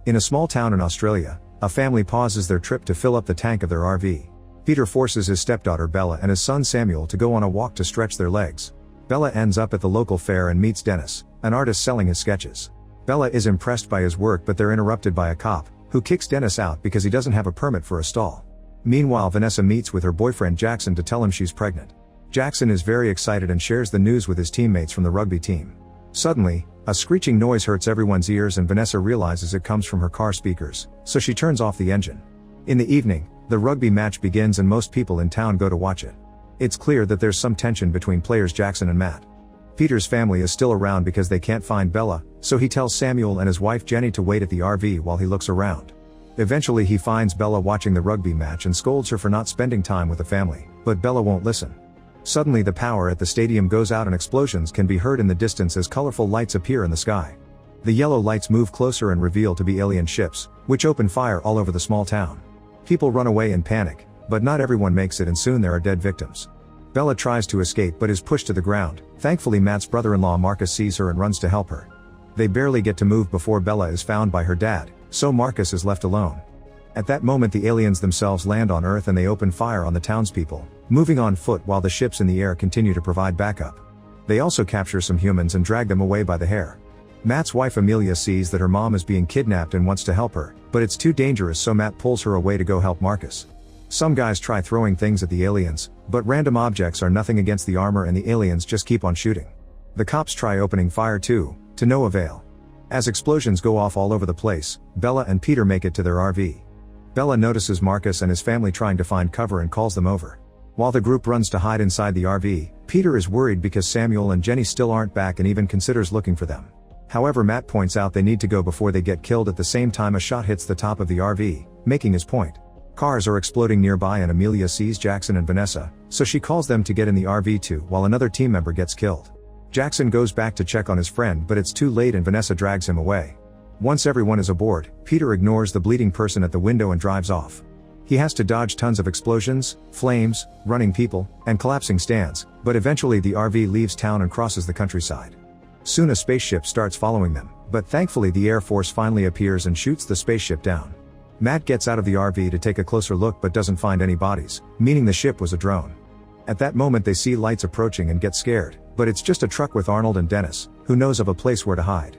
In a small town in Australia, a family pauses their trip to fill up the tank of their RV. Peter forces his stepdaughter Bella and his son Samuel to go on a walk to stretch their legs. Bella ends up at the local fair and meets Dennis, an artist selling his sketches. Bella is impressed by his work, but they're interrupted by a cop, who kicks Dennis out because he doesn't have a permit for a stall. Meanwhile, Vanessa meets with her boyfriend Jackson to tell him she's pregnant. Jackson is very excited and shares the news with his teammates from the rugby team. Suddenly, a screeching noise hurts everyone's ears and Vanessa realizes it comes from her car speakers, so she turns off the engine. In the evening, the rugby match begins and most people in town go to watch it. It's clear that there's some tension between players Jackson and Matt. Peter's family is still around because they can't find Bella, so he tells Samuel and his wife Jenny to wait at the RV while he looks around. Eventually he finds Bella watching the rugby match and scolds her for not spending time with the family, but Bella won't listen. Suddenly the power at the stadium goes out and explosions can be heard in the distance as colorful lights appear in the sky. The yellow lights move closer and reveal to be alien ships, which open fire all over the small town. People run away in panic, but not everyone makes it and soon there are dead victims. Bella tries to escape but is pushed to the ground. Thankfully Matt's brother-in-law Marcus sees her and runs to help her. They barely get to move before Bella is found by her dad, so Marcus is left alone. At that moment the aliens themselves land on Earth and they open fire on the townspeople, moving on foot while the ships in the air continue to provide backup. They also capture some humans and drag them away by the hair. Matt's wife Amelia sees that her mom is being kidnapped and wants to help her, but it's too dangerous so Matt pulls her away to go help Marcus. Some guys try throwing things at the aliens, but random objects are nothing against the armor and the aliens just keep on shooting. The cops try opening fire too, to no avail. As explosions go off all over the place, Bella and Peter make it to their RV. Bella notices Marcus and his family trying to find cover and calls them over. While the group runs to hide inside the RV, Peter is worried because Samuel and Jenny still aren't back and even considers looking for them. However, Matt points out they need to go before they get killed. At the same time a shot hits the top of the RV, making his point. Cars are exploding nearby and Amelia sees Jackson and Vanessa, so she calls them to get in the RV too while another team member gets killed. Jackson goes back to check on his friend but it's too late and Vanessa drags him away. Once everyone is aboard, Peter ignores the bleeding person at the window and drives off. He has to dodge tons of explosions, flames, running people, and collapsing stands, but eventually the RV leaves town and crosses the countryside. Soon a spaceship starts following them, but thankfully the Air Force finally appears and shoots the spaceship down. Matt gets out of the RV to take a closer look but doesn't find any bodies, meaning the ship was a drone. At that moment they see lights approaching and get scared, but it's just a truck with Arnold and Dennis, who knows of a place where to hide.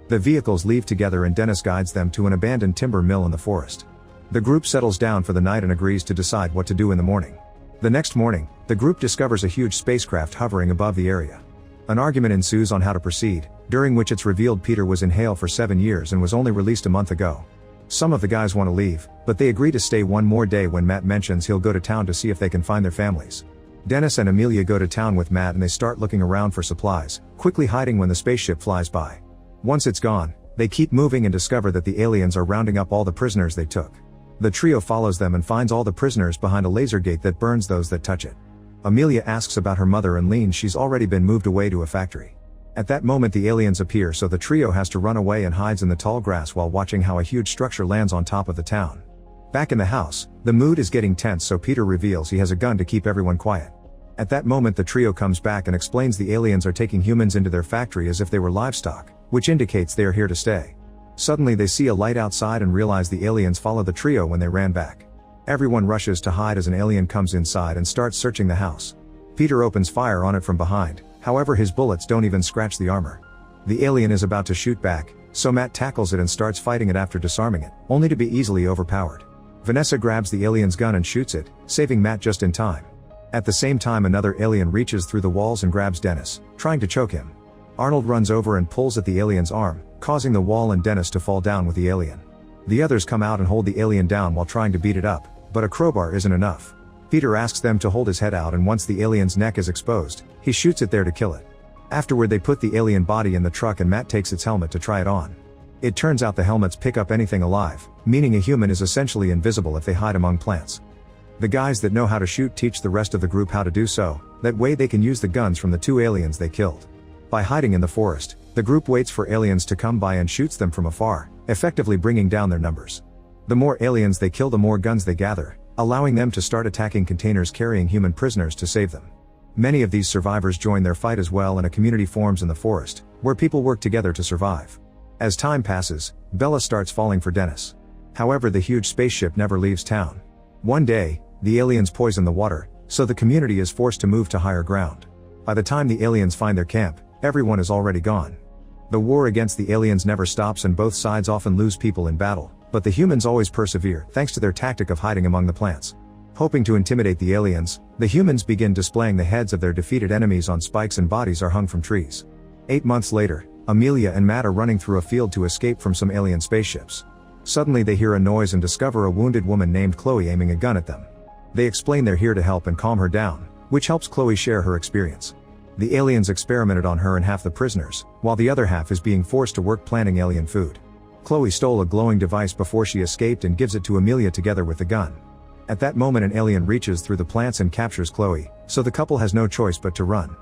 The vehicles leave together and Dennis guides them to an abandoned timber mill in the forest. The group settles down for the night and agrees to decide what to do in the morning. The next morning, the group discovers a huge spacecraft hovering above the area. An argument ensues on how to proceed, during which it's revealed Peter was in jail for 7 years and was only released a month ago. Some of the guys want to leave, but they agree to stay one more day when Matt mentions he'll go to town to see if they can find their families. Dennis and Amelia go to town with Matt and they start looking around for supplies, quickly hiding when the spaceship flies by. Once it's gone, they keep moving and discover that the aliens are rounding up all the prisoners they took. The trio follows them and finds all the prisoners behind a laser gate that burns those that touch it. Amelia asks about her mother and leans she's already been moved away to a factory. At that moment the aliens appear so the trio has to run away and hides in the tall grass while watching how a huge structure lands on top of the town. Back in the house, the mood is getting tense so Peter reveals he has a gun to keep everyone quiet. At that moment the trio comes back and explains the aliens are taking humans into their factory as if they were livestock, which indicates they are here to stay. Suddenly they see a light outside and realize the aliens followed the trio when they ran back. Everyone rushes to hide as an alien comes inside and starts searching the house. Peter opens fire on it from behind, however his bullets don't even scratch the armor. The alien is about to shoot back, so Matt tackles it and starts fighting it after disarming it, only to be easily overpowered. Vanessa grabs the alien's gun and shoots it, saving Matt just in time. At the same time another alien reaches through the walls and grabs Dennis, trying to choke him. Arnold runs over and pulls at the alien's arm, causing the wall and Dennis to fall down with the alien. The others come out and hold the alien down while trying to beat it up, but a crowbar isn't enough. Peter asks them to hold his head out and once the alien's neck is exposed, he shoots it there to kill it. Afterward they put the alien body in the truck and Matt takes its helmet to try it on. It turns out the helmets pick up anything alive, meaning a human is essentially invisible if they hide among plants. The guys that know how to shoot teach the rest of the group how to do so, that way they can use the guns from the 2 aliens they killed. By hiding in the forest, the group waits for aliens to come by and shoots them from afar, effectively bringing down their numbers. The more aliens they kill the more guns they gather, allowing them to start attacking containers carrying human prisoners to save them. Many of these survivors join their fight as well and a community forms in the forest, where people work together to survive. As time passes, Bella starts falling for Dennis. However, the huge spaceship never leaves town. One day, the aliens poison the water, so the community is forced to move to higher ground. By the time the aliens find their camp, everyone is already gone. The war against the aliens never stops and both sides often lose people in battle, but the humans always persevere thanks to their tactic of hiding among the plants. Hoping to intimidate the aliens, the humans begin displaying the heads of their defeated enemies on spikes and bodies are hung from trees. 8 months later, Amelia and Matt are running through a field to escape from some alien spaceships. Suddenly they hear a noise and discover a wounded woman named Chloe aiming a gun at them. They explain they're here to help and calm her down, which helps Chloe share her experience. The aliens experimented on her and half the prisoners, while the other half is being forced to work planting alien food. Chloe stole a glowing device before she escaped and gives it to Amelia together with the gun. At that moment an alien reaches through the plants and captures Chloe, so the couple has no choice but to run.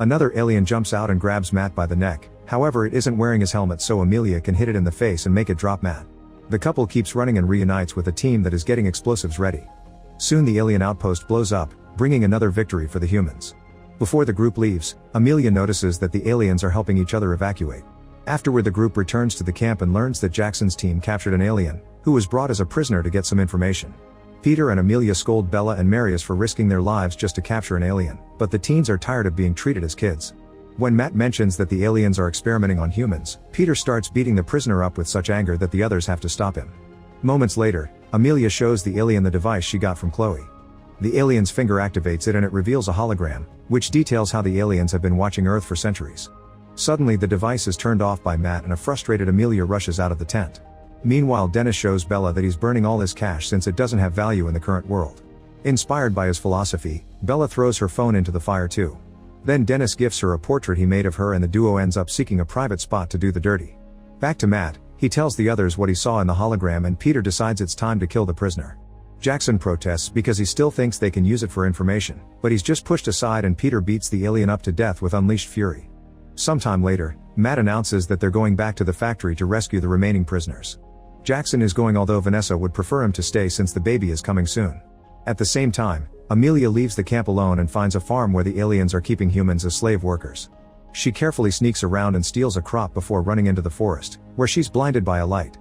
Another alien jumps out and grabs Matt by the neck, however it isn't wearing his helmet so Amelia can hit it in the face and make it drop Matt. The couple keeps running and reunites with a team that is getting explosives ready. Soon the alien outpost blows up, bringing another victory for the humans. Before the group leaves, Amelia notices that the aliens are helping each other evacuate. Afterward the group returns to the camp and learns that Jackson's team captured an alien, who was brought as a prisoner to get some information. Peter and Amelia scold Bella and Marius for risking their lives just to capture an alien, but the teens are tired of being treated as kids. When Matt mentions that the aliens are experimenting on humans, Peter starts beating the prisoner up with such anger that the others have to stop him. Moments later, Amelia shows the alien the device she got from Chloe. The alien's finger activates it and it reveals a hologram, which details how the aliens have been watching Earth for centuries. Suddenly the device is turned off by Matt and a frustrated Amelia rushes out of the tent. Meanwhile Dennis shows Bella that he's burning all his cash since it doesn't have value in the current world. Inspired by his philosophy, Bella throws her phone into the fire too. Then Dennis gifts her a portrait he made of her and the duo ends up seeking a private spot to do the dirty. Back to Matt, he tells the others what he saw in the hologram and Peter decides it's time to kill the prisoner. Jackson protests because he still thinks they can use it for information, but he's just pushed aside and Peter beats the alien up to death with unleashed fury. Sometime later, Matt announces that they're going back to the factory to rescue the remaining prisoners. Jackson is going although Vanessa would prefer him to stay since the baby is coming soon. At the same time, Amelia leaves the camp alone and finds a farm where the aliens are keeping humans as slave workers. She carefully sneaks around and steals a crop before running into the forest, where she's blinded by a light.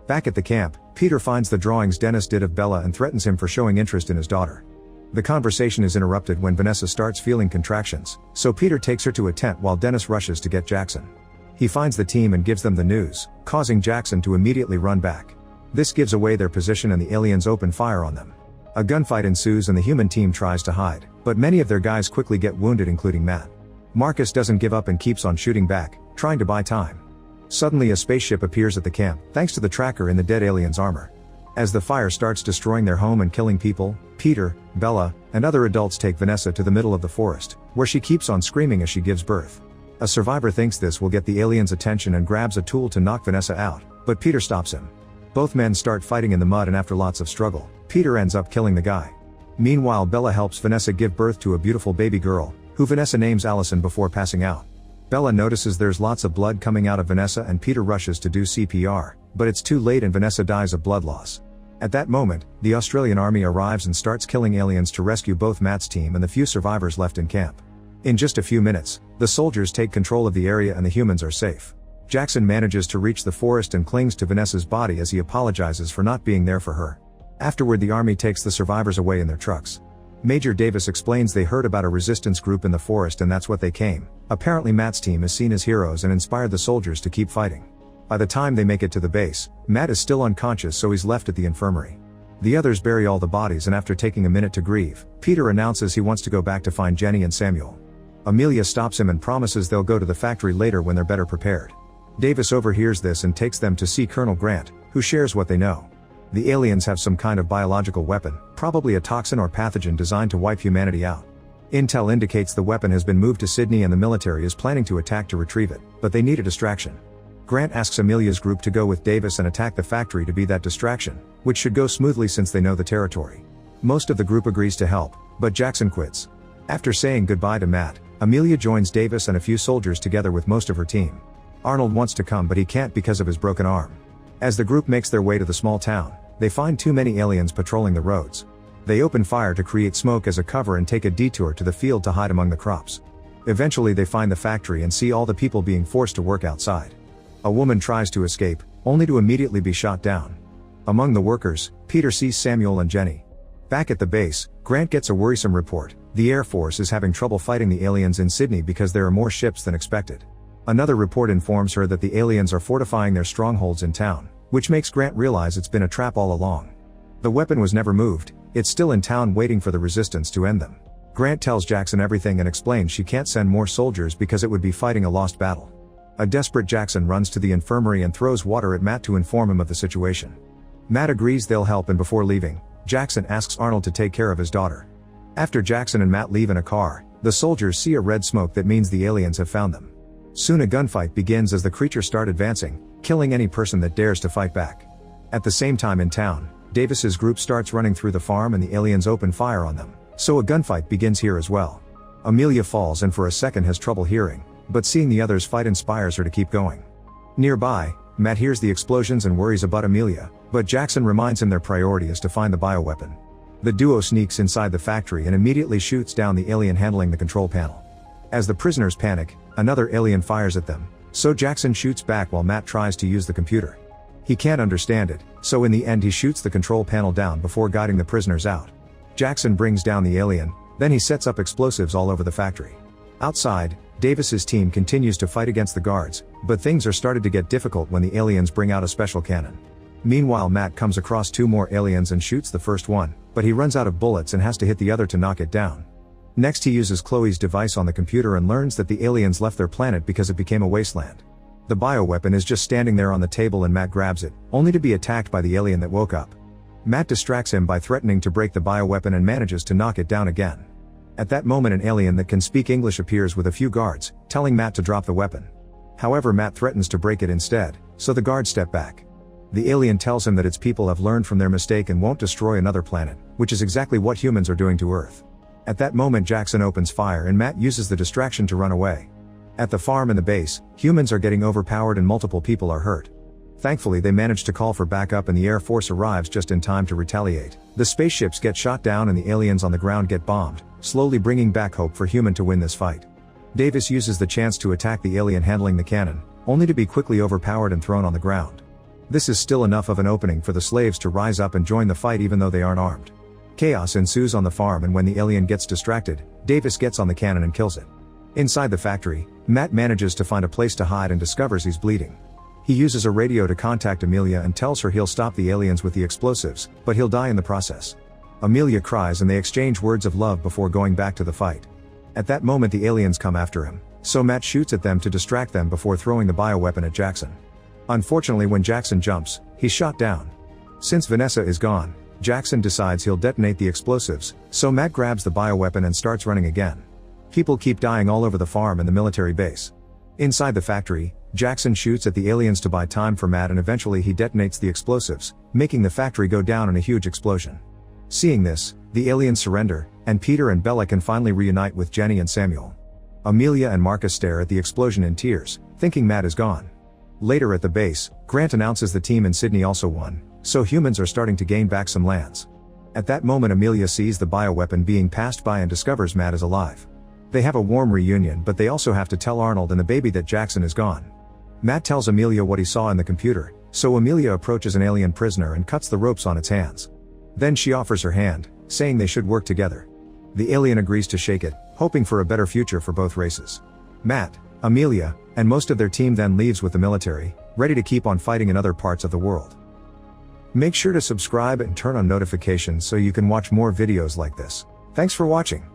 Back at the camp, Peter finds the drawings Dennis did of Bella and threatens him for showing interest in his daughter. The conversation is interrupted when Vanessa starts feeling contractions, so Peter takes her to a tent while Dennis rushes to get Jackson. He finds the team and gives them the news, causing Jackson to immediately run back. This gives away their position and the aliens open fire on them. A gunfight ensues and the human team tries to hide, but many of their guys quickly get wounded including Matt. Marcus doesn't give up and keeps on shooting back, trying to buy time. Suddenly a spaceship appears at the camp, thanks to the tracker in the dead alien's armor. As the fire starts destroying their home and killing people, Peter, Bella, and other adults take Vanessa to the middle of the forest, where she keeps on screaming as she gives birth. A survivor thinks this will get the aliens' attention and grabs a tool to knock Vanessa out, but Peter stops him. Both men start fighting in the mud and after lots of struggle, Peter ends up killing the guy. Meanwhile Bella helps Vanessa give birth to a beautiful baby girl, who Vanessa names Allison before passing out. Bella notices there's lots of blood coming out of Vanessa and Peter rushes to do CPR, but it's too late and Vanessa dies of blood loss. At that moment, the Australian army arrives and starts killing aliens to rescue both Matt's team and the few survivors left in camp. In just a few minutes, the soldiers take control of the area and the humans are safe. Jackson manages to reach the forest and clings to Vanessa's body as he apologizes for not being there for her. Afterward the army takes the survivors away in their trucks. Major Davis explains they heard about a resistance group in the forest and that's what they came. Apparently Matt's team is seen as heroes and inspired the soldiers to keep fighting. By the time they make it to the base, Matt is still unconscious so he's left at the infirmary. The others bury all the bodies and after taking a minute to grieve, Peter announces he wants to go back to find Jenny and Samuel. Amelia stops him and promises they'll go to the factory later when they're better prepared. Davis overhears this and takes them to see Colonel Grant, who shares what they know. The aliens have some kind of biological weapon, probably a toxin or pathogen designed to wipe humanity out. Intel indicates the weapon has been moved to Sydney and the military is planning to attack to retrieve it, but they need a distraction. Grant asks Amelia's group to go with Davis and attack the factory to be that distraction, which should go smoothly since they know the territory. Most of the group agrees to help, but Jackson quits. After saying goodbye to Matt, Amelia joins Davis and a few soldiers together with most of her team. Arnold wants to come but he can't because of his broken arm. As the group makes their way to the small town, they find too many aliens patrolling the roads. They open fire to create smoke as a cover and take a detour to the field to hide among the crops. Eventually they find the factory and see all the people being forced to work outside. A woman tries to escape, only to immediately be shot down. Among the workers, Peter sees Samuel and Jenny. Back at the base, Grant gets a worrisome report. The Air Force is having trouble fighting the aliens in Sydney because there are more ships than expected. Another report informs her that the aliens are fortifying their strongholds in town, which makes Grant realize it's been a trap all along. The weapon was never moved, it's still in town waiting for the resistance to end them. Grant tells Jackson everything and explains she can't send more soldiers because it would be fighting a lost battle. A desperate Jackson runs to the infirmary and throws water at Matt to inform him of the situation. Matt agrees they'll help, and before leaving, Jackson asks Arnold to take care of his daughter. After Jackson and Matt leave in a car, the soldiers see a red smoke that means the aliens have found them. Soon a gunfight begins as the creatures start advancing, killing any person that dares to fight back. At the same time in town, Davis's group starts running through the farm and the aliens open fire on them, so a gunfight begins here as well. Amelia falls and for a second has trouble hearing, but seeing the others fight inspires her to keep going. Nearby, Matt hears the explosions and worries about Amelia, but Jackson reminds him their priority is to find the bioweapon. The duo sneaks inside the factory and immediately shoots down the alien handling the control panel. As the prisoners panic, another alien fires at them, so Jackson shoots back while Matt tries to use the computer. He can't understand it, so in the end he shoots the control panel down before guiding the prisoners out. Jackson brings down the alien, then he sets up explosives all over the factory. Outside, Davis's team continues to fight against the guards, but things are started to get difficult when the aliens bring out a special cannon. Meanwhile, Matt comes across two more aliens and shoots the first one, but he runs out of bullets and has to hit the other to knock it down. Next he uses Chloe's device on the computer and learns that the aliens left their planet because it became a wasteland. The bioweapon is just standing there on the table and Matt grabs it, only to be attacked by the alien that woke up. Matt distracts him by threatening to break the bioweapon and manages to knock it down again. At that moment an alien that can speak English appears with a few guards, telling Matt to drop the weapon. However, Matt threatens to break it instead, so the guards step back. The alien tells him that its people have learned from their mistake and won't destroy another planet, which is exactly what humans are doing to Earth. At that moment Jackson opens fire and Matt uses the distraction to run away. At the farm and the base, humans are getting overpowered and multiple people are hurt. Thankfully they manage to call for backup and the Air Force arrives just in time to retaliate. The spaceships get shot down and the aliens on the ground get bombed, slowly bringing back hope for human to win this fight. Davis uses the chance to attack the alien handling the cannon, only to be quickly overpowered and thrown on the ground. This is still enough of an opening for the slaves to rise up and join the fight even though they aren't armed. Chaos ensues on the farm and when the alien gets distracted, Davis gets on the cannon and kills it. Inside the factory, Matt manages to find a place to hide and discovers he's bleeding. He uses a radio to contact Amelia and tells her he'll stop the aliens with the explosives, but he'll die in the process. Amelia cries and they exchange words of love before going back to the fight. At that moment the aliens come after him, so Matt shoots at them to distract them before throwing the bioweapon at Jackson. Unfortunately, when Jackson jumps, he's shot down. Since Vanessa is gone, Jackson decides he'll detonate the explosives, so Matt grabs the bioweapon and starts running again. People keep dying all over the farm and the military base. Inside the factory, Jackson shoots at the aliens to buy time for Matt and eventually he detonates the explosives, making the factory go down in a huge explosion. Seeing this, the aliens surrender, and Peter and Bella can finally reunite with Jenny and Samuel. Amelia and Marcus stare at the explosion in tears, thinking Matt is gone. Later at the base, Grant announces the team in Sydney also won, so humans are starting to gain back some lands. At that moment Amelia sees the bioweapon being passed by and discovers Matt is alive. They have a warm reunion, but they also have to tell Arnold and the baby that Jackson is gone. Matt tells Amelia what he saw in the computer, so Amelia approaches an alien prisoner and cuts the ropes on its hands. Then she offers her hand, saying they should work together. The alien agrees to shake it, hoping for a better future for both races. Matt, Amelia, and most of their team then leaves with the military, ready to keep on fighting in other parts of the world. Make sure to subscribe and turn on notifications so you can watch more videos like this. Thanks for watching.